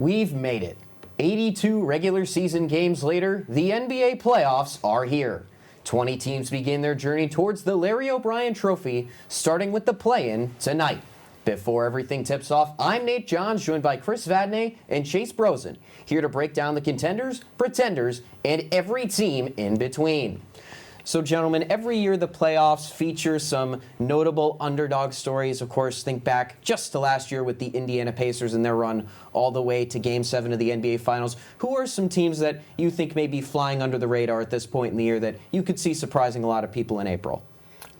We've made it. 82 regular season games later, the NBA playoffs are here. 20 teams begin their journey towards the Larry O'Brien Trophy, starting with the play-in tonight. Before everything tips off, I'm Nate Johns, joined by Chris Vadnais and Chase Brosend, here to break down the contenders, pretenders, and every team in between. So, gentlemen, every year the playoffs feature some notable underdog stories. Of course, think back just to last year with the Indiana Pacers and their run all the way to Game 7 of the NBA Finals. Who are some teams that you think may be flying under the radar at this point in the year that you could see surprising a lot of people in April?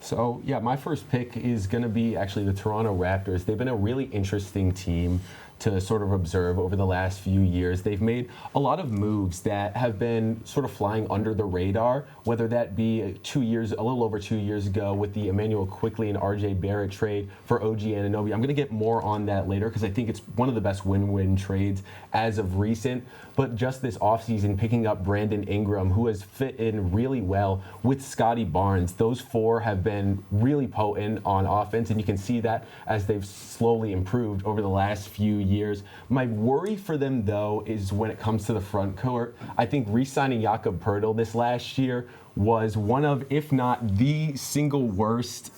So, yeah, my first pick is going to be actually the Toronto Raptors. They've been a really interesting team to sort of observe over the last few years. They've made a lot of moves that have been sort of flying under the radar, whether that be a little over 2 years ago with the Emmanuel Quickley and RJ Barrett trade for OG Anunoby. I'm going to get more on that later because I think it's one of the best win-win trades as of recent. But just this offseason, picking up Brandon Ingram, who has fit in really well with Scotty Barnes. Those four have been really potent on offense, and you can see that as they've slowly improved over the last few years. My worry for them, though, is when it comes to the front court. I think re-signing Jakob Poeltl this last year was one of, if not the single worst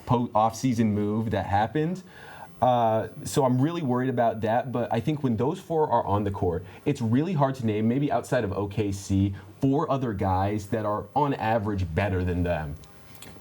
offseason move that happened. So I'm really worried about that, but I think when those four are on the court, it's really hard to name, maybe outside of OKC, four other guys that are on average better than them.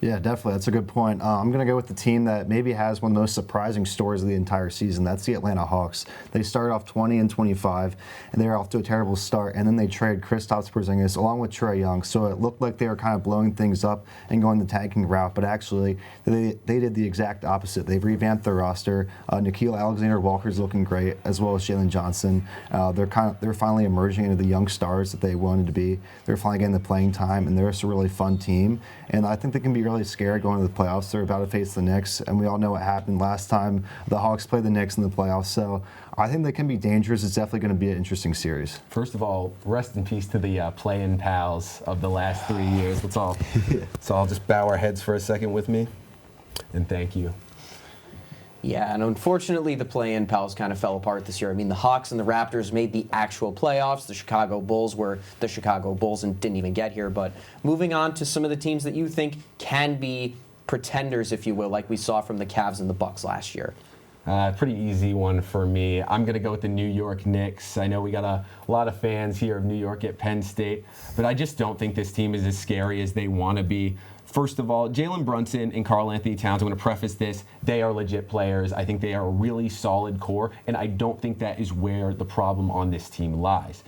Yeah, definitely. That's a good point. I'm going to go with the team that maybe has one of the most surprising stories of the entire season. That's the Atlanta Hawks. They started off 20-25, and they were off to a terrible start, and then they traded Kristaps Porzingis along with Trae Young. So it looked like they were kind of blowing things up and going the tanking route, but actually they did the exact opposite. They've revamped their roster. Nickeil Alexander-Walker's looking great, as well as Jalen Johnson. They're finally emerging into the young stars that they wanted to be. They're finally getting the playing time, and they're just a really fun team. And I think they can be really scared going to the playoffs. They're about to face the Knicks, and we all know what happened last time the Hawks played the Knicks in the playoffs. So I think they can be dangerous. It's definitely going to be an interesting series. First of all, rest in peace to the play-in pals of the last 3 years. Let's all just bow our heads for a second with me, and thank you. Yeah, and unfortunately, the play-in pals kind of fell apart this year. I mean, the Hawks and the Raptors made the actual playoffs. The Chicago Bulls were the Chicago Bulls and didn't even get here. But moving on to some of the teams that you think can be pretenders, if you will, like we saw from the Cavs and the Bucks last year. Pretty easy one for me. I'm going to go with the New York Knicks. I know we got a lot of fans here of New York at Penn State, but I just don't think this team is as scary as they want to be. First of all, Jalen Brunson and Karl Anthony Towns, I'm going to preface this, they are legit players. I think they are a really solid core, and I don't think that is where the problem on this team lies.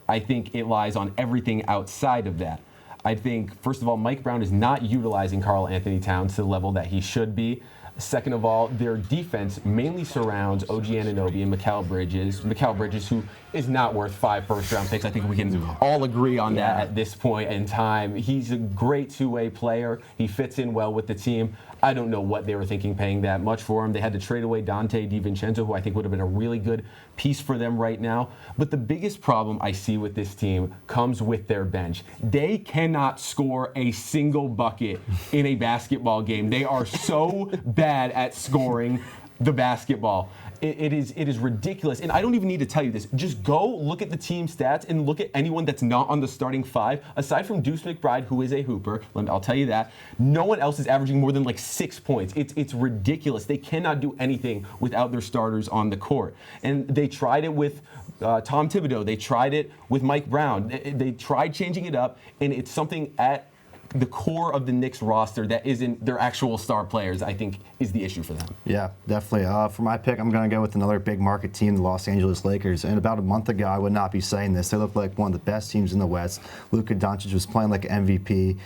I think it lies on everything outside of that. I think, first of all, Mike Brown is not utilizing Karl Anthony Towns to the level that he should be. Second of all, their defense mainly surrounds OG Anunoby and Mikal Bridges. Mikal Bridges, who is not worth 5 first-round picks. I think we can all agree on that at this point in time. He's a great two-way player. He fits in well with the team. I don't know what they were thinking paying that much for him. They had to trade away Dante DiVincenzo, who I think would have been a really good piece for them right now. But the biggest problem I see with this team comes with their bench. They cannot score a single bucket in a basketball game. They are so bad at scoring the basketball. It is ridiculous. And I don't even need to tell you this. Just go look at the team stats and look at anyone that's not on the starting five. Aside from Deuce McBride, who is a hooper, I'll tell you that, no one else is averaging more than like 6 points. It's ridiculous. They cannot do anything without their starters on the court. And they tried it with Tom Thibodeau. They tried it with Mike Brown. They tried changing it up, and it's something at the core of the Knicks roster that isn't their actual star players, I think, is the issue for them. Yeah, definitely. For my pick, I'm going to go with another big market team, the Los Angeles Lakers. And about a month ago, I would not be saying this. They looked like one of the best teams in the West. Luka Doncic was playing like an MVP.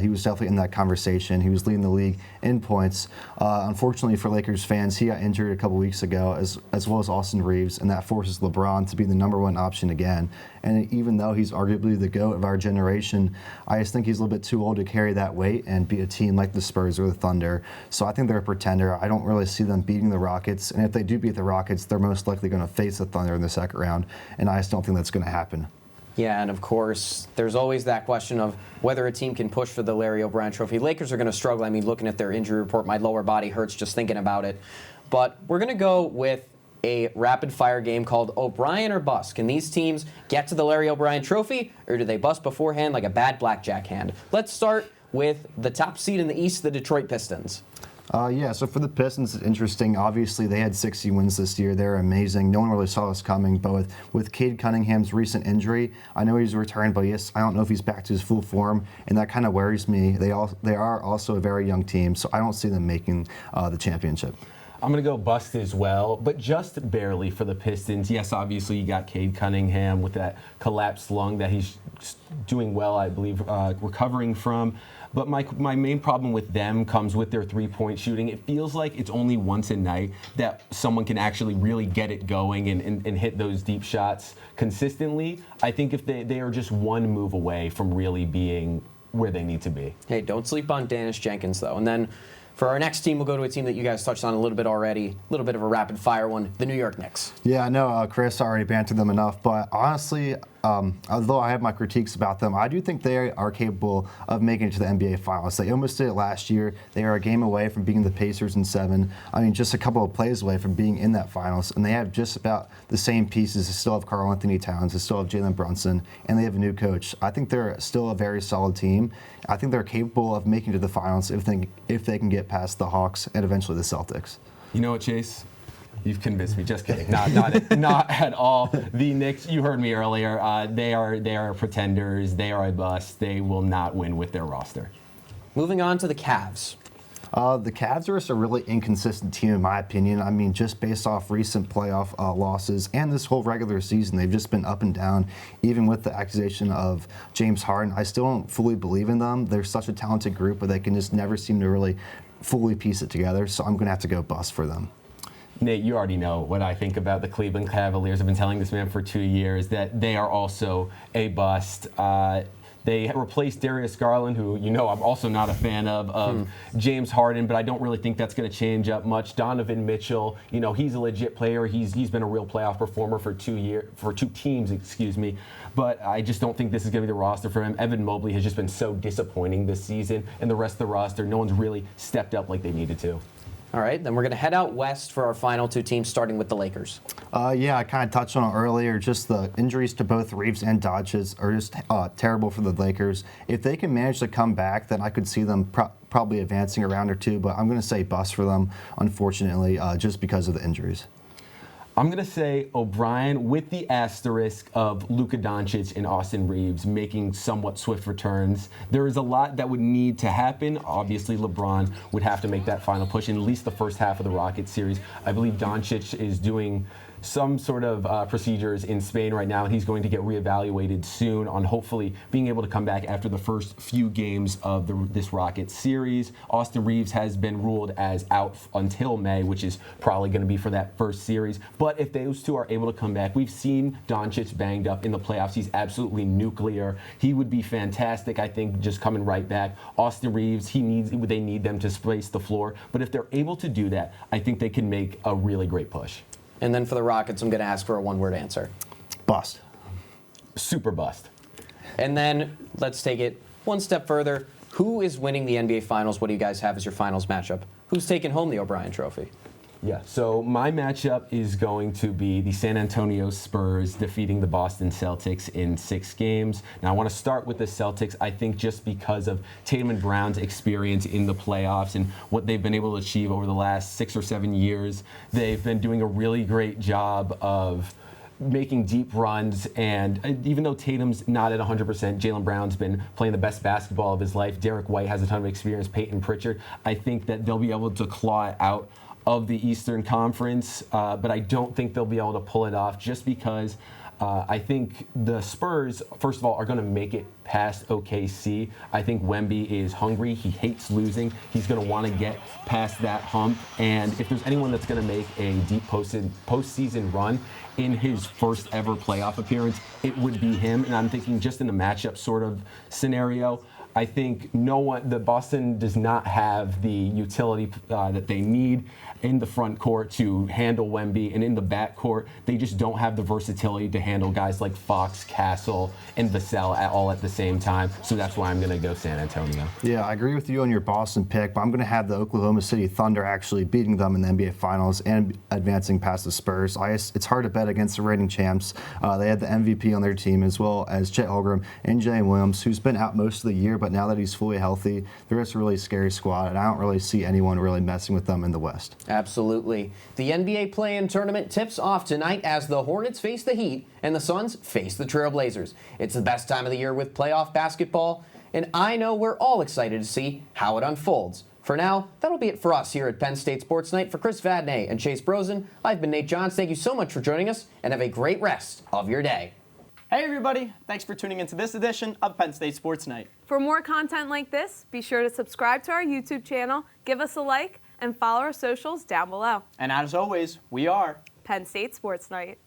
He was definitely in that conversation. He was leading the league in points. Unfortunately for Lakers fans, he got injured a couple weeks ago, as well as Austin Reeves, and that forces LeBron to be the number one option again. And even though he's arguably the GOAT of our generation, I just think he's a little bit too old to carry that weight and beat a team like the Spurs or the Thunder. So I think they're a pretender. I don't really see them beating the Rockets. And if they do beat the Rockets, they're most likely going to face the Thunder in the second round. And I just don't think that's going to happen. Yeah, and of course, there's always that question of whether a team can push for the Larry O'Brien Trophy. Lakers are going to struggle. I mean, looking at their injury report, my lower body hurts just thinking about it. But we're going to go with a rapid-fire game called O'Brien or Bust. Can these teams get to the Larry O'Brien Trophy, or do they bust beforehand like a bad blackjack hand? Let's start with the top seed in the East, the Detroit Pistons. Yeah, so for the Pistons, it's interesting. Obviously, they had 60 wins this year. They're amazing. No one really saw this coming. But with Cade Cunningham's recent injury, I know he's returned, but I don't know if he's back to his full form, and that kind of worries me. They are also a very young team, so I don't see them making the championship. I'm going to go bust as well, but just barely for the Pistons. Yes, obviously you got Cade Cunningham with that collapsed lung that he's doing well, I believe, recovering from. But my main problem with them comes with their three-point shooting. It feels like it's only once a night that someone can actually really get it going and hit those deep shots consistently. I think if they are just one move away from really being where they need to be. Hey, don't sleep on Dennis Jenkins, though. And then for our next team, we'll go to a team that you guys touched on a little bit already, a little bit of a rapid-fire one, the New York Knicks. Yeah, I know Chris already bantered them enough, but honestly, although I have my critiques about them, I do think they are capable of making it to the NBA Finals. They almost did it last year. They are a game away from beating the Pacers in 7. I mean, just a couple of plays away from being in that Finals, and they have just about the same pieces. They still have Karl Anthony Towns. They still have Jalen Brunson, and they have a new coach. I think they're still a very solid team. I think they're capable of making it to the Finals if they can get past the Hawks and eventually the Celtics. You know what, Chase? You've convinced me. Just kidding. Not at all. The Knicks, you heard me earlier, they are pretenders. They are a bust. They will not win with their roster. Moving on to the Cavs. The Cavs are just a really inconsistent team, in my opinion. I mean, just based off recent playoff losses and this whole regular season, they've just been up and down. Even with the accusation of James Harden, I still don't fully believe in them. They're such a talented group, but they can just never seem to really fully piece it together. So I'm going to have to go bust for them. Nate, you already know what I think about the Cleveland Cavaliers. I've been telling this man for 2 years that they are also a bust. They replaced Darius Garland, who I'm also not a fan of James Harden, but I don't really think that's going to change up much. Donovan Mitchell, he's a legit player. He's been a real playoff performer for 2 teams, But I just don't think this is going to be the roster for him. Evan Mobley has just been so disappointing this season, and the rest of the roster, no one's really stepped up like they needed to. All right, then we're going to head out west for our final 2 teams, starting with the Lakers. Yeah, I kind of touched on it earlier. Just the injuries to both Reeves and Doncic are just terrible for the Lakers. If they can manage to come back, then I could see them probably advancing a round or 2, but I'm going to say bust for them, unfortunately, just because of the injuries. I'm going to say O'Brien with the asterisk of Luka Doncic and Austin Reeves making somewhat swift returns. There is a lot that would need to happen. Obviously, LeBron would have to make that final push in at least the first half of the Rockets series. I believe Doncic is doing some sort of procedures in Spain right now, and he's going to get reevaluated soon on hopefully being able to come back after the first few games of this Rockets series. Austin Reeves has been ruled as out until May, which is probably going to be for that first series. But if those two are able to come back, we've seen Doncic banged up in the playoffs. He's absolutely nuclear. He would be fantastic, I think, just coming right back. Austin Reeves, they need them to space the floor. But if they're able to do that, I think they can make a really great push. And then for the Rockets, I'm going to ask for a one-word answer. Bust. Super bust. And then let's take it one step further. Who is winning the NBA Finals? What do you guys have as your finals matchup? Who's taking home the O'Brien Trophy? Yeah, so my matchup is going to be the San Antonio Spurs defeating the Boston Celtics in 6 games. Now, I want to start with the Celtics, I think just because of Tatum and Brown's experience in the playoffs and what they've been able to achieve over the last 6 or 7 years. They've been doing a really great job of making deep runs, and even though Tatum's not at 100%, Jaylen Brown's been playing the best basketball of his life. Derek White has a ton of experience, Peyton Pritchard. I think that they'll be able to claw it out of the Eastern Conference, but I don't think they'll be able to pull it off just because I think the Spurs, first of all, are going to make it past OKC. I think Wemby is hungry. He hates losing. He's going to want to get past that hump. And if there's anyone that's going to make a deep postseason run in his first ever playoff appearance, it would be him. And I'm thinking just in a matchup sort of scenario, I think the Boston does not have the utility that they need in the front court to handle Wemby, and in the back court, they just don't have the versatility to handle guys like Fox, Castle, and Vassell all at the same time. So that's why I'm going to go San Antonio. Yeah, I agree with you on your Boston pick, but I'm going to have the Oklahoma City Thunder actually beating them in the NBA Finals and advancing past the Spurs. It's hard to bet against the reigning champs. They had the MVP on their team, as well as Chet Holmgren and Jalen Williams, who's been out most of the year, but now that he's fully healthy, they're just a really scary squad, and I don't really see anyone really messing with them in the West. Absolutely. The NBA play-in tournament tips off tonight as the Hornets face the Heat and the Suns face the Trailblazers. It's the best time of the year with playoff basketball, and I know we're all excited to see how it unfolds. For now, that'll be it for us here at Penn State Sports Night. For Chris Vadnais and Chase Brosend, I've been Nate Johns. Thank you so much for joining us, and have a great rest of your day. Hey everybody, thanks for tuning into this edition of Penn State Sports Night. For more content like this, be sure to subscribe to our YouTube channel, give us a like, and follow our socials down below. And as always, we are Penn State Sports Night.